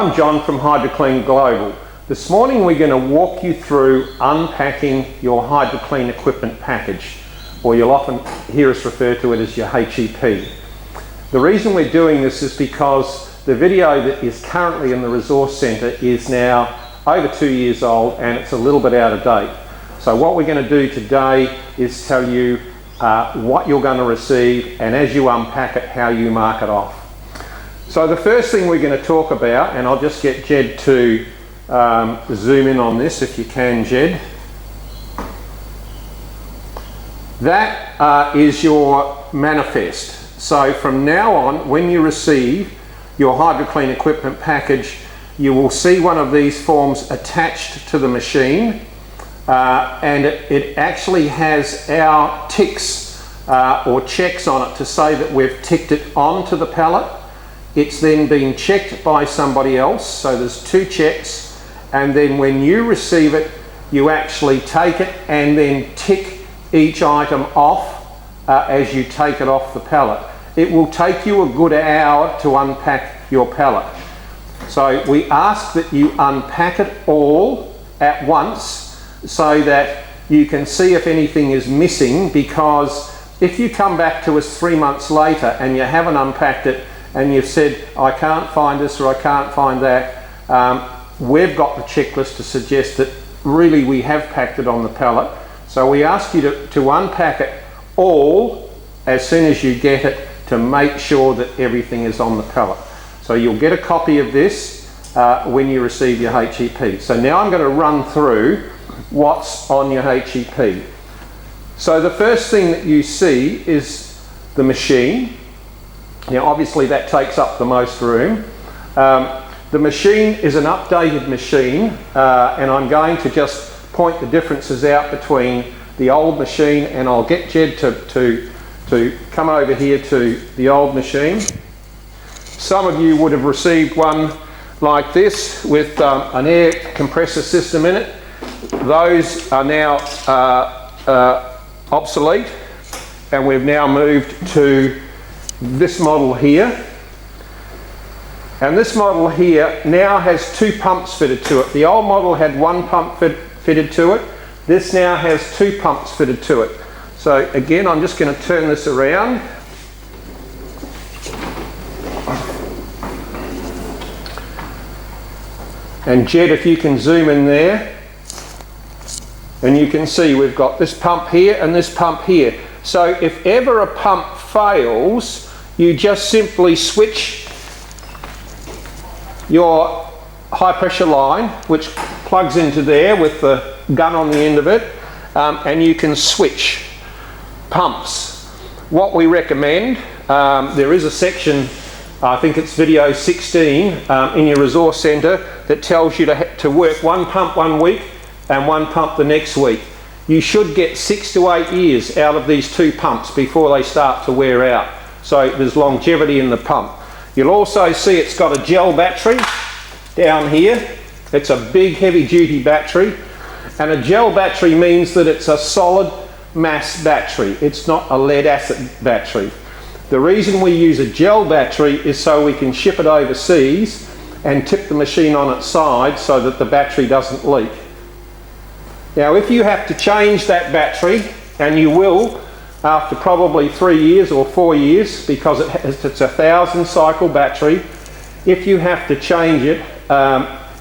I'm John from HydroKleen Global. This morning we're going to walk you through unpacking your HydroKleen equipment package, or you'll often hear us refer to it as your HEP. The reason we're doing this is because the video that is currently in the resource centre is now over 2 years old and it's a little bit out of date. So what we're going to do today is tell you what you're going to receive, and as you unpack it, how you mark it off. So the first thing we're going to talk about, and I'll just get Jed to zoom in on this if you can, Jed. That is your manifest. So from now on, when you receive your HydroKleen equipment package, you will see one of these forms attached to the machine, and it actually has our ticks or checks on it to say that we've ticked it onto the pallet. It's then being checked by somebody else, so there's 2 checks, and then when you receive it, you actually take it and then tick each item off as you take it off the pallet. It will take you a good hour to unpack your pallet. So we ask that you unpack it all at once so that you can see if anything is missing, because if you come back to us 3 months later and you haven't unpacked it and you've said, I can't find this or I can't find that, we've got the checklist to suggest that really we have packed it on the pallet. So we ask you to unpack it all as soon as you get it to make sure that everything is on the pallet. So you'll get a copy of this when you receive your HEP. So now I'm going to run through what's on your HEP. So the first thing that you see is the machine. Now obviously that takes up the most room. The machine is an updated machine, and I'm going to just point the differences out between the old machine, and I'll get Jed to come over here to the old machine. Some of you would have received one like this with an air compressor system in it. Those are now obsolete, and we've now moved to this model here. And this model here now has 2 pumps fitted to it. The old model had 1 pump fitted to it. This now has 2 pumps fitted to it. So again, I'm just going to turn this around. And Jed, if you can zoom in there, and you can see we've got this pump here and this pump here. So if ever a pump fails, you just simply switch your high pressure line, which plugs into there with the gun on the end of it, and you can switch pumps. What we recommend, there is a section, I think it's video 16 in your resource centre, that tells you to work 1 pump 1 week and 1 pump the next week. You should get 6 to 8 years out of these 2 pumps before they start to wear out. So there's longevity in the pump. You'll also see it's got a gel battery down here. It's a big heavy duty battery, and a gel battery means that it's a solid mass battery. It's not a lead acid battery. The reason we use a gel battery is so we can ship it overseas and tip the machine on its side so that the battery doesn't leak. Now if you have to change that battery, and you will after probably 3 years or 4 years, because it's a 1,000 cycle battery, if you have to change it,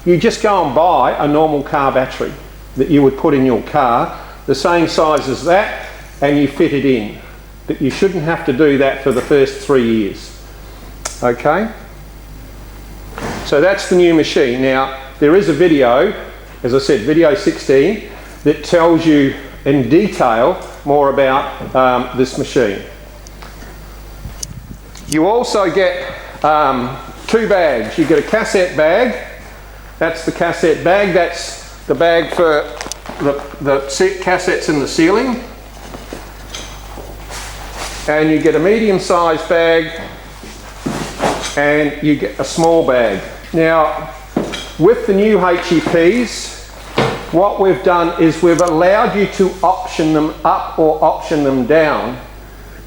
you just go and buy a normal car battery that you would put in your car, the same size as that, and you fit it in. But you shouldn't have to do that for the first 3 years. Okay? So that's the new machine. Now, there is a video, as I said, video 16, that tells you in detail more about this machine. You also get 2 bags. You get a cassette bag. That's the cassette bag. That's the bag for the cassettes in the ceiling. And you get a medium-sized bag, and you get a small bag. Now, with the new HEPs, what we've done is we've allowed you to option them up or option them down.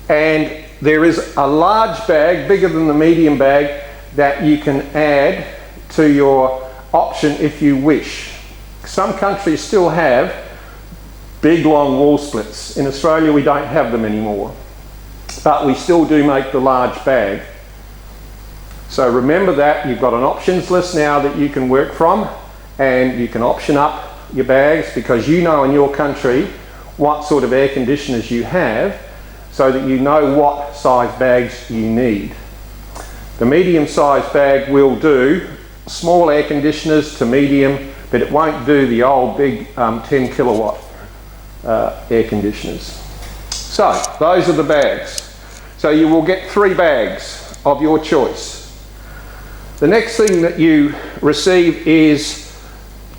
And there is a large bag, bigger than the medium bag, that you can add to your option if you wish. Some countries still have big long wall splits. In Australia we don't have them anymore, but we still do make the large bag. So remember that you've got an options list now that you can work from, and you can option up your bags because you know in your country what sort of air conditioners you have, so that you know what size bags you need. The medium sized bag will do small air conditioners to medium, but it won't do the old big 10 kilowatt air conditioners. So those are the bags. So you will get 3 bags of your choice. The next thing that you receive is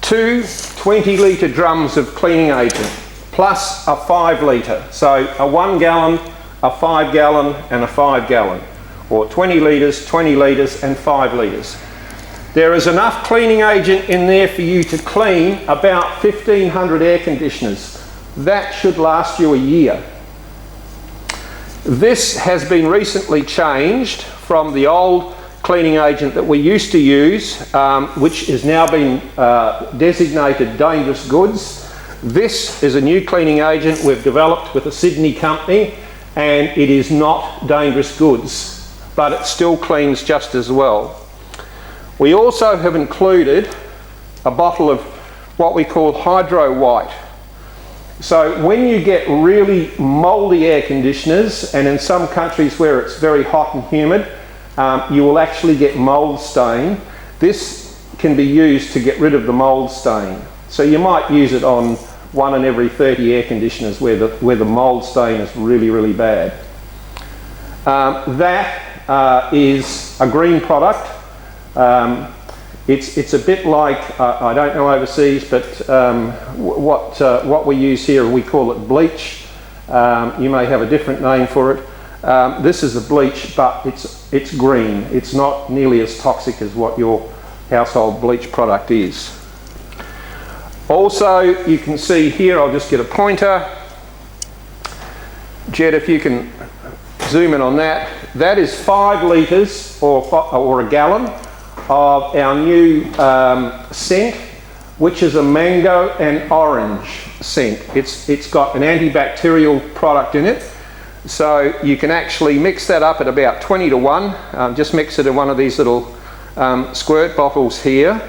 2 20-litre drums of cleaning agent plus a 5-litre. So a 1 gallon, a 5 gallon and a 5 gallon, or 20 litres, 20 litres and 5 litres. There is enough cleaning agent in there for you to clean about 1,500 air conditioners. That should last you a year. This has been recently changed from the old cleaning agent that we used to use, which is now been designated dangerous goods. This is a new cleaning agent we've developed with a Sydney company, and it is not dangerous goods, but it still cleans just as well. We also have included a bottle of what we call Hydro White. So when you get really mouldy air conditioners, and in some countries where it's very hot and humid, you will actually get mould stain. This can be used to get rid of the mould stain. So you might use it on 1 in every 30 air conditioners where the mould stain is really, really bad. That is a green product. It's a bit like, I don't know overseas, but what we use here, we call it bleach. You may have a different name for it. This is a bleach, but it's green. It's not nearly as toxic as what your household bleach product is. Also, you can see here, I'll just get a pointer. Jed, if you can zoom in on that. That is 5 litres or a gallon of our new scent, which is a mango and orange scent. It's got an antibacterial product in it. So you can actually mix that up at about 20 to 1. Just mix it in one of these little squirt bottles here.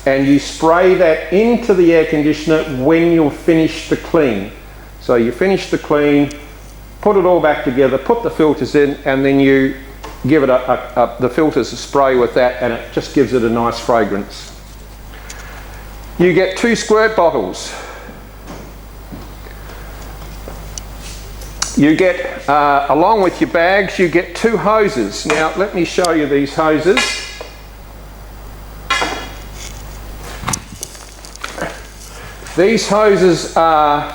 And you spray that into the air conditioner when you'll finish the clean. So you finish the clean, put it all back together, put the filters in, and then you give it the filters a spray with that, and it just gives it a nice fragrance. You get 2 squirt bottles. You get, along with your bags, you get 2 hoses. Now let me show you these hoses. These hoses are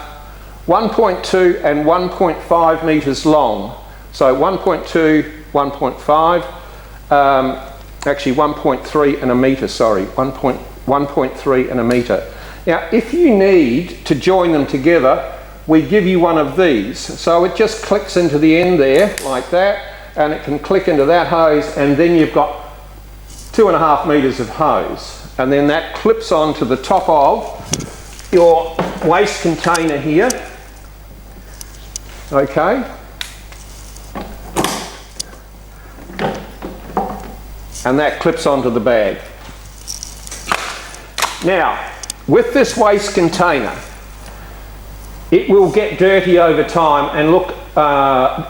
1.2 and 1.5 metres long. So 1.2, 1.5, actually 1.3 and a metre, sorry, 1.3 and a metre. Now if you need to join them together, we give you one of these. So it just clicks into the end there, like that, and it can click into that hose, and then you've got 2.5 metres of hose. And then that clips onto the top of your waste container here. Okay. And that clips onto the bag. Now, with this waste container, it will get dirty over time, and look,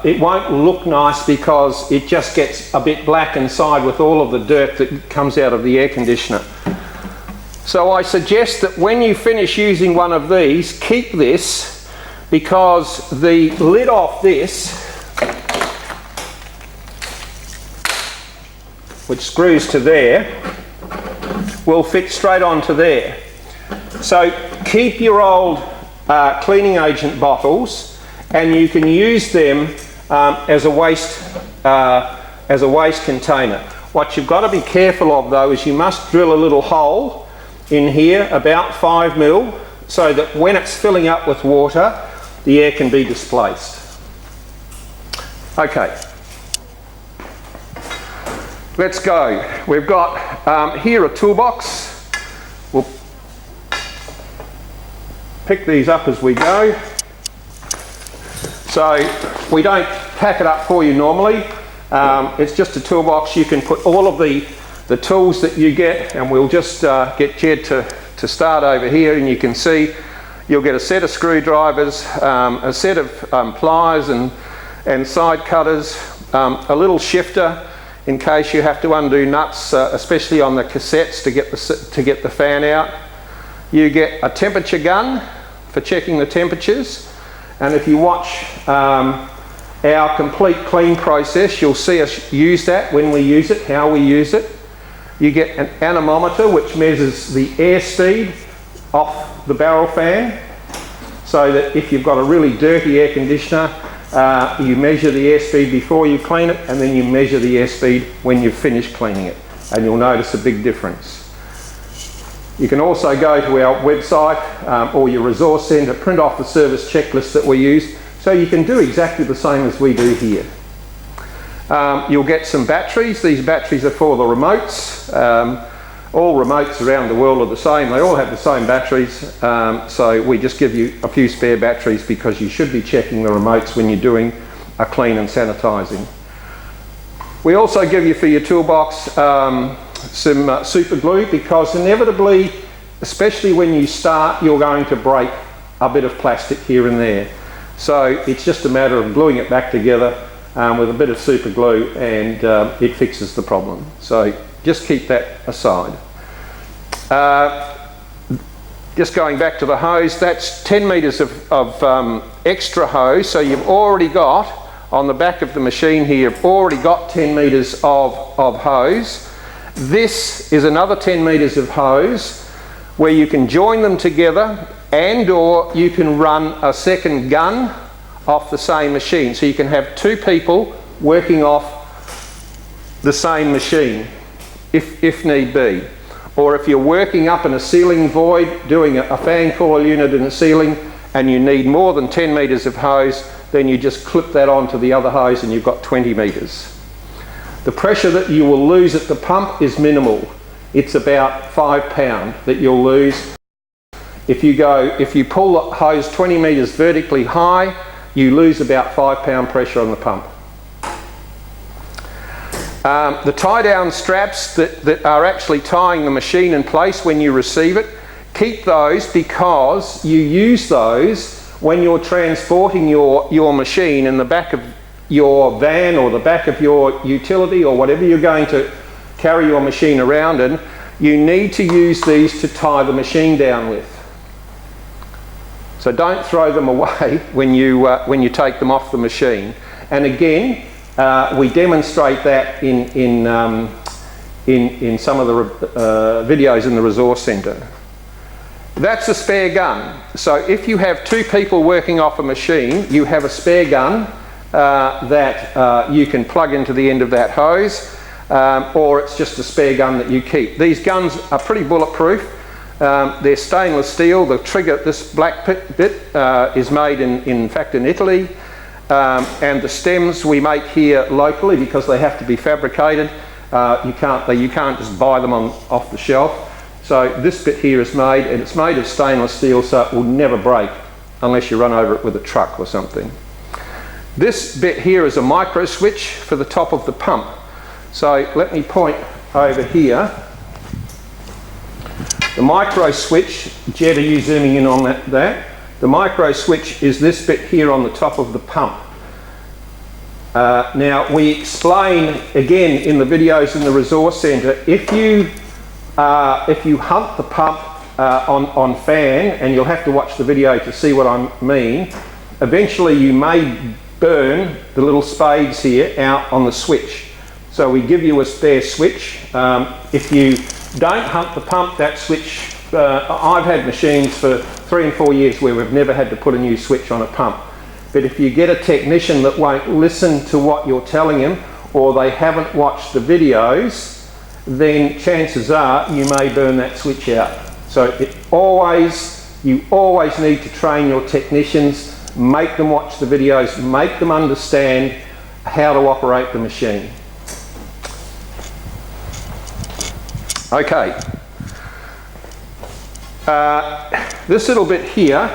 it won't look nice because it just gets a bit black inside with all of the dirt that comes out of the air conditioner. So I suggest that when you finish using one of these, keep this, because the lid off this, which screws to there, will fit straight onto there. So keep your old cleaning agent bottles, and you can use them as a waste container. What you've got to be careful of though is you must drill a little hole in here about 5 mil, so that when it's filling up with water, the air can be displaced. Okay. let's go. We've got here a toolbox. We'll pick these up as we go. So we don't pack it up for you normally. It's just a toolbox. You can put all of the tools that you get, and we'll just get Jed to start over here, and you can see you'll get a set of screwdrivers, a set of pliers and side cutters, a little shifter in case you have to undo nuts, especially on the cassettes to get the fan out. You get a temperature gun for checking the temperatures, and if you watch our complete clean process, you'll see us use that when we use it, how we use it. You get an anemometer which measures the airspeed off the barrel fan, so that if you've got a really dirty air conditioner, you measure the airspeed before you clean it, and then you measure the airspeed when you've finished cleaning it, and you'll notice a big difference. You can also go to our website or your resource centre, print off the service checklist that we use, so you can do exactly the same as we do here. You'll get some batteries. These batteries are for the remotes. All remotes around the world are the same. They all have the same batteries. So we just give you a few spare batteries because you should be checking the remotes when you're doing a clean and sanitising. We also give you for your toolbox some super glue, because inevitably, especially when you start, you're going to break a bit of plastic here and there. So it's just a matter of gluing it back together with a bit of super glue, and it fixes the problem. So just keep that aside. Just going back to the hose, that's 10 metres of extra hose. So you've already got, on the back of the machine here, you've already got 10 metres of hose. This is another 10 metres of hose where you can join them together, and or you can run a second gun off the same machine. So you can have two people working off the same machine if need be. Or if you're working up in a ceiling void, doing a fan coil unit in a ceiling, and you need more than 10 metres of hose, then you just clip that onto the other hose and you've got 20 metres. The pressure that you will lose at the pump is minimal. It's about 5 pound that you'll lose. If you pull the hose 20 metres vertically high, you lose about 5 pound pressure on the pump. The tie-down straps that are actually tying the machine in place when you receive it, keep those, because you use those when you're transporting your machine in the back of your van or the back of your utility or whatever you're going to carry your machine around in. You need to use these to tie the machine down with. So don't throw them away when you take them off the machine. And again, we demonstrate that in some of the videos in the resource centre. That's a spare gun. So if you have two people working off a machine, you have a spare gun that you can plug into the end of that hose, or it's just a spare gun that you keep. These guns are pretty bulletproof. They're stainless steel. The trigger, this black bit, is made in fact in Italy, and the stems we make here locally because they have to be fabricated. You can't just buy them off the shelf. So this bit here is made, and it's made of stainless steel, so it will never break unless you run over it with a truck or something. This bit here is a micro switch for the top of the pump. So let me point over here. The micro switch, Jed, are you zooming in on that? The micro switch is this bit here on the top of the pump. Now we explain again in the videos in the resource centre, if you hunt the pump on fan, and you'll have to watch the video to see what I mean, eventually you may burn the little spades here out on the switch. So we give you a spare switch. If you don't hunt the pump, that switch, I've had machines for 3 and 4 years where we've never had to put a new switch on a pump. But if you get a technician that won't listen to what you're telling him, or they haven't watched the videos, then chances are you may burn that switch out. So you always need to train your technicians, make them watch the videos, make them understand how to operate the machine. Okay. This little bit here,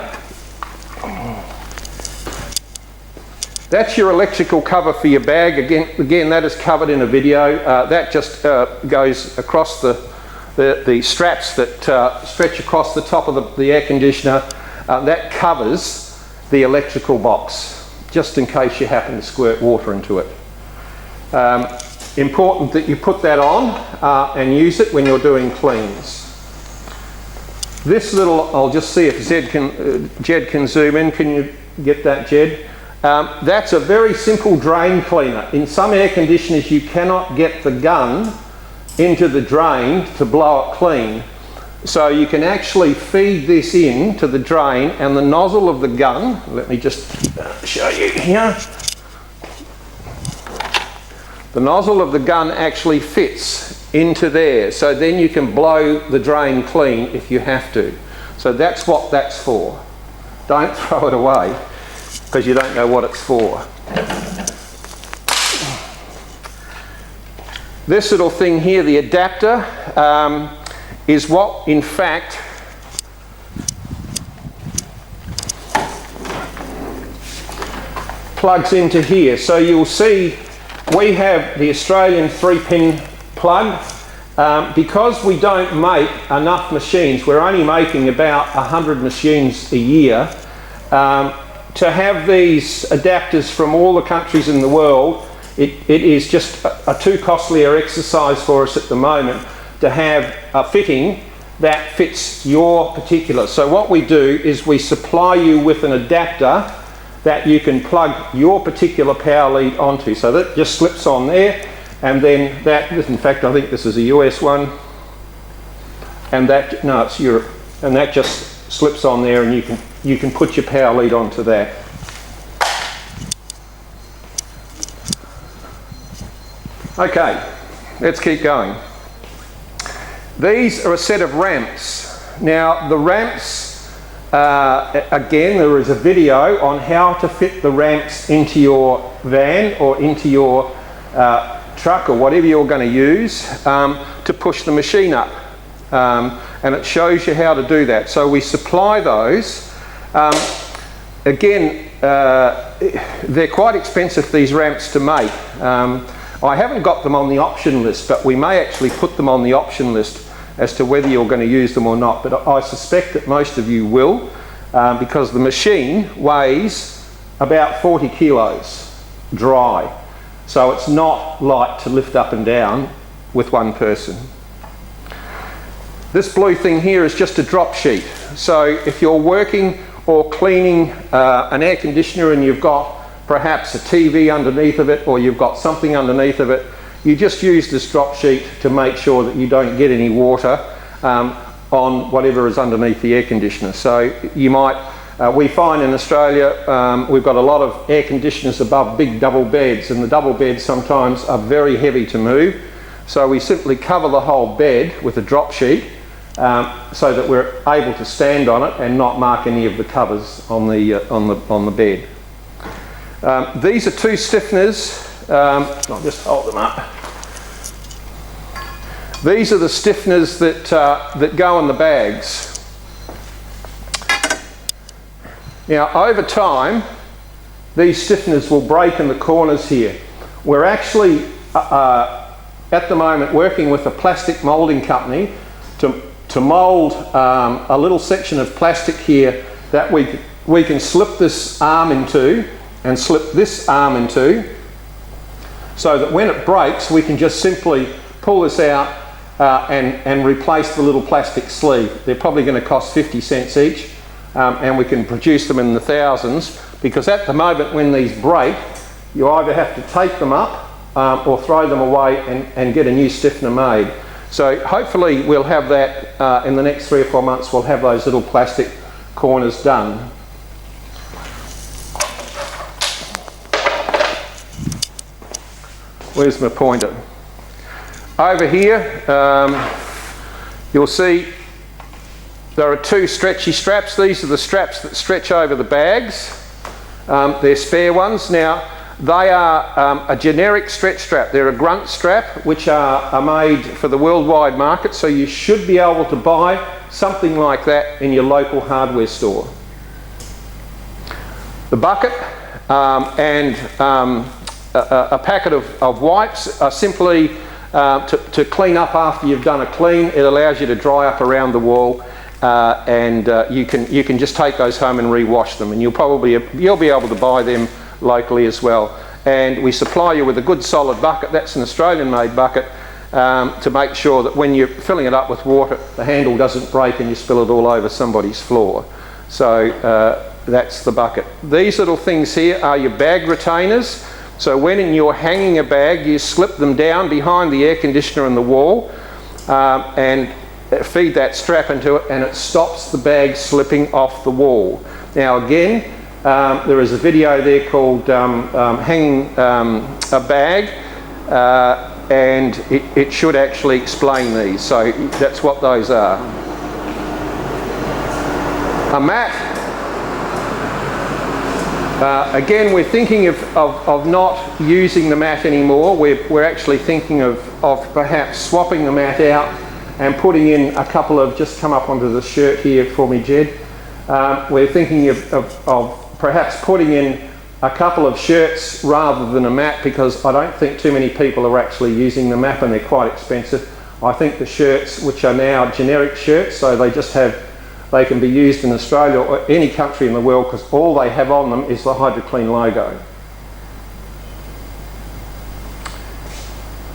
that's your electrical cover for your bag. Again, that is covered in a video. That just goes across the straps that stretch across the top of the air conditioner. That covers the electrical box, just in case you happen to squirt water into it. Important that you put that on and use it when you're doing cleans. This little, I'll just see if Jed can zoom in. Can you get that, Jed? That's a very simple drain cleaner. In some air conditioners you cannot get the gun into the drain to blow it clean. So you can actually feed this in to the drain, and the nozzle of the gun, let me just show you here. The nozzle of the gun actually fits into there, so then you can blow the drain clean if you have to. So that's what that's for. Don't throw it away, because you don't know what it's for. This little thing here, the adapter, is what in fact plugs into here. So you'll see we have the Australian 3-pin plug. Because we don't make enough machines, we're only making about 100 machines a year, to have these adapters from all the countries in the world, it is just a too costly exercise for us at the moment to have a fitting that fits your particular. So what we do is we supply you with an adapter that you can plug your particular power lead onto. So that just slips on there, and then that, in fact I think this is a US one, and that, no, it's Europe, and that just slips on there, and you can put your power lead onto that. Okay, let's keep going. These are a set of ramps. Now the ramps, again, there is a video on how to fit the ramps into your van or into your truck or whatever you're going to use to push the machine up, and it shows you how to do that. So we supply those. Again, they're quite expensive, these ramps, to make. I haven't got them on the option list, but we may actually put them on the option list as to whether you're going to use them or not. But I suspect that most of you will, because the machine weighs about 40 kilos dry. So it's not light to lift up and down with one person. This blue thing here is just a drop sheet. So if you're working or cleaning an air conditioner and you've got perhaps a TV underneath of it, or you've got something underneath of it, you just use this drop sheet to make sure that you don't get any water on whatever is underneath the air conditioner. So you might, we find in Australia, we've got a lot of air conditioners above big double beds, and the double beds sometimes are very heavy to move. So we simply cover the whole bed with a drop sheet so that we're able to stand on it and not mark any of the covers on the bed. These are two stiffeners. I'll just hold them up. These are the stiffeners that go in the bags. Now, over time, these stiffeners will break in the corners here. We're actually, at the moment, working with a plastic moulding company to mould a little section of plastic here that we can slip this arm into and slip this arm into, so that when it breaks we can just simply pull this out and replace the little plastic sleeve. They're probably going to cost 50 cents each, and we can produce them in the thousands, because at the moment when these break you either have to take them up or throw them away and get a new stiffener made. So hopefully we'll have that in the next 3 or 4 months. We'll have those little plastic corners done. Where's my pointer? Over here, you'll see there are two stretchy straps. These are the straps that stretch over the bags. They're spare ones. Now, They are a generic stretch strap. They're a grunt strap, which are made for the worldwide market, so you should be able to buy something like that in your local hardware store. The bucket and a packet of wipes are simply to clean up after you've done a clean. It allows you to dry up around the wall, and you can just take those home and re-wash them, and you'll be able to buy them locally as well. And we supply you with a good solid bucket. That's an Australian made bucket, to make sure that when you're filling it up with water, the handle doesn't break and you spill it all over somebody's floor. So that's the bucket. These little things here are your bag retainers. So when you're hanging a bag, you slip them down behind the air conditioner on the wall, and feed that strap into it, and it stops the bag slipping off the wall. Now again, there is a video there called Hanging a Bag, and it should actually explain these. So that's what those are. A mat. Again, we're thinking of not using the mat anymore. We're actually thinking of perhaps swapping the mat out and putting in a couple of, just come up onto the shirt here for me, Jed. We're thinking of perhaps putting in a couple of shirts rather than a mat, because I don't think too many people are actually using the mat, and they're quite expensive. I think the shirts, which are now generic shirts, so they can be used in Australia or any country in the world, because all they have on them is the HydroKleen logo.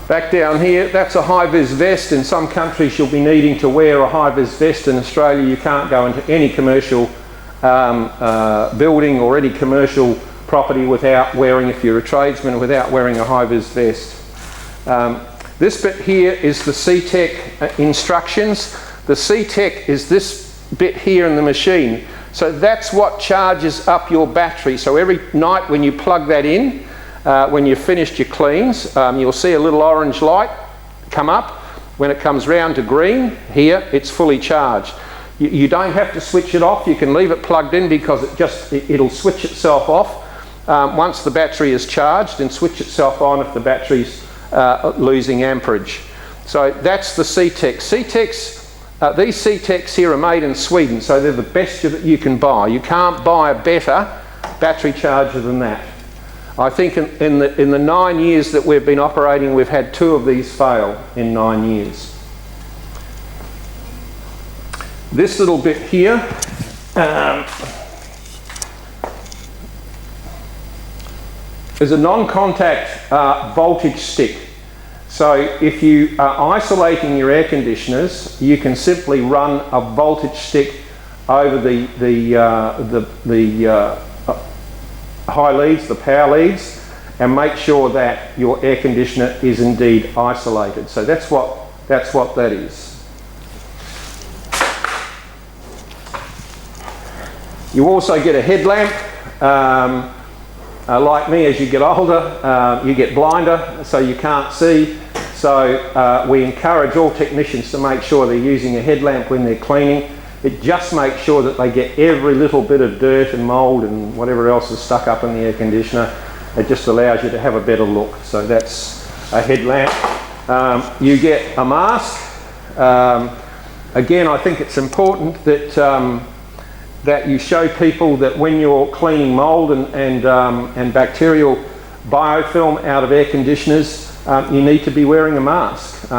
Back down here, that's a high-vis vest. In some countries you'll be needing to wear a high-vis vest. In Australia you can't go into any commercial building or any commercial property without wearing, if you're a tradesman, without wearing a high-vis vest. This bit here is the C-Tech instructions. The C-Tech is this bit here in the machine. So that's what charges up your battery. So every night when you plug that in, when you've finished your cleans, you'll see a little orange light come up. When it comes round to green here, it's fully charged. You don't have to switch it off. You can leave it plugged in, because it'll switch itself off once the battery is charged, and switch itself on if the battery's losing amperage. So that's the C-Tech. These C-Techs here are made in Sweden, so they're the best that you can buy. You can't buy a better battery charger than that. I think in the 9 years that we've been operating, we've had 2 of these fail in 9 years. This little bit here is a non-contact voltage stick. So if you are isolating your air conditioners, you can simply run a voltage stick over the high leads, the power leads, and make sure that your air conditioner is indeed isolated. So that's what that is. You also get a headlamp. Like me, as you get older, you get blinder, so you can't see. So we encourage all technicians to make sure they're using a headlamp when they're cleaning. It just makes sure that they get every little bit of dirt and mould and whatever else is stuck up in the air conditioner. It just allows you to have a better look. So that's a headlamp. You get a mask. Again, I think it's important that you show people that when you're cleaning mould and bacterial biofilm out of air conditioners, you need to be wearing a mask,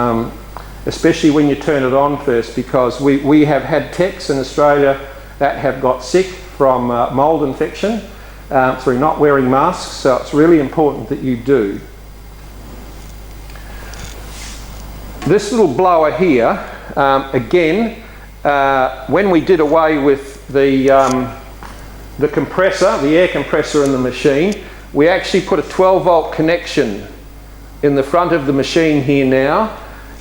especially when you turn it on first, because we have had techs in Australia that have got sick from mould infection through not wearing masks, so it's really important that you do. This little blower here, again, when we did away with the compressor, the air compressor in the machine, we actually put a 12-volt connection in the front of the machine here now,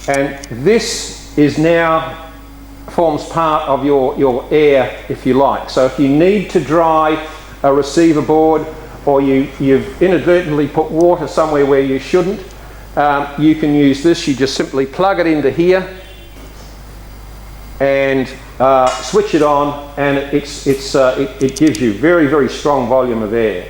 and this is now forms part of your air, if you like. So if you need to dry a receiver board, or you've inadvertently put water somewhere where you shouldn't, you can use this. You just simply plug it into here and switch it on, and it gives you very, very strong volume of air.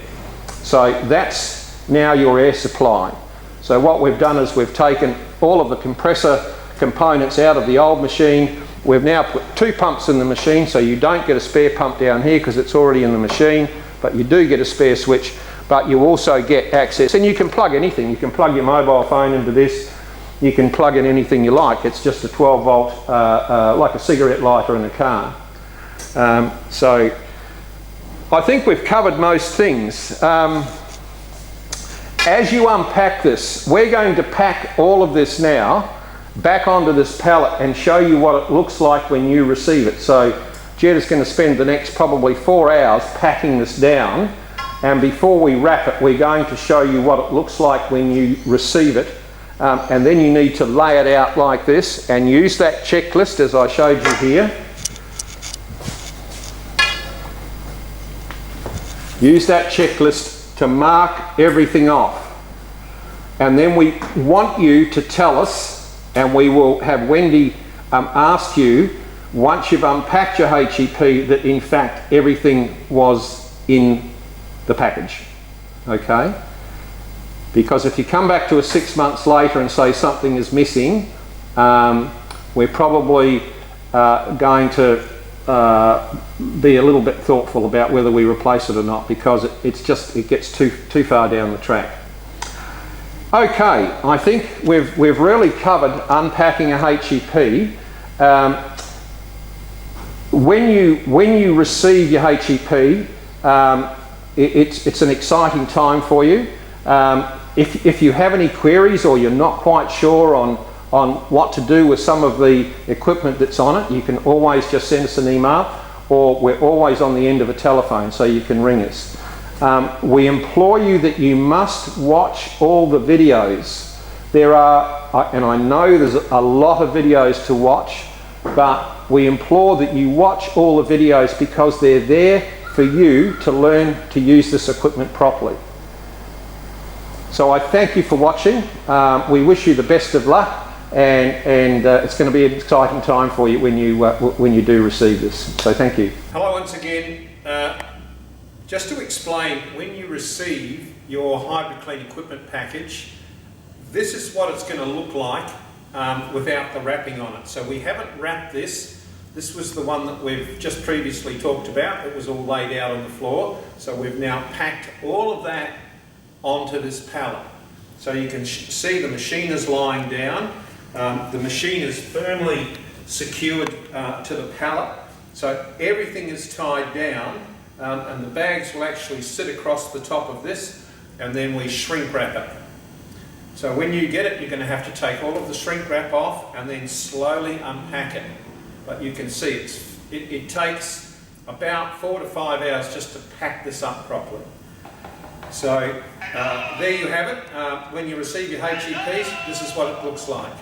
So that's now your air supply. So what we've done is we've taken all of the compressor components out of the old machine. We've now put 2 pumps in the machine, so you don't get a spare pump down here because it's already in the machine, but you do get a spare switch, but you also get access, and you can plug anything. You can plug your mobile phone into this, you can plug in anything you like. It's just a 12 volt, like a cigarette lighter in a car. So I think we've covered most things. As you unpack this, we're going to pack all of this now back onto this pallet and show you what it looks like when you receive it. So Jed is going to spend the next probably 4 hours packing this down, and before we wrap it, we're going to show you what it looks like when you receive it. And then you need to lay it out like this and use that checklist as I showed you here. Use that checklist to mark everything off. And then we want you to tell us, and we will have Wendy ask you, once you've unpacked your HEP, that in fact everything was in the package. Okay? Because if you come back to us 6 months later and say something is missing, we're probably going to be a little bit thoughtful about whether we replace it or not, because it gets too far down the track. Okay, I think we've really covered unpacking a HEP. When you receive your HEP, it's an exciting time for you. If you have any queries or you're not quite sure on what to do with some of the equipment that's on it, you can always just send us an email, or we're always on the end of a telephone, so you can ring us. We implore you that you must watch all the videos. There are, and I know there's a lot of videos to watch, but we implore that you watch all the videos because they're there for you to learn to use this equipment properly. So I thank you for watching. We wish you the best of luck, and it's going to be an exciting time for you when you do receive this. So thank you. Hello once again. Just to explain, when you receive your HydroKleen equipment package, this is what it's going to look like without the wrapping on it. So we haven't wrapped this. This was the one that we've just previously talked about. It was all laid out on the floor. So we've now packed all of that onto this pallet. So you can see the machine is lying down. The machine is firmly secured to the pallet. So everything is tied down, and the bags will actually sit across the top of this, and then we shrink wrap it. So when you get it, you're going to have to take all of the shrink wrap off and then slowly unpack it. But you can see it takes about 4 to 5 hours just to pack this up properly. So there you have it. When you receive your HEPs, this is what it looks like.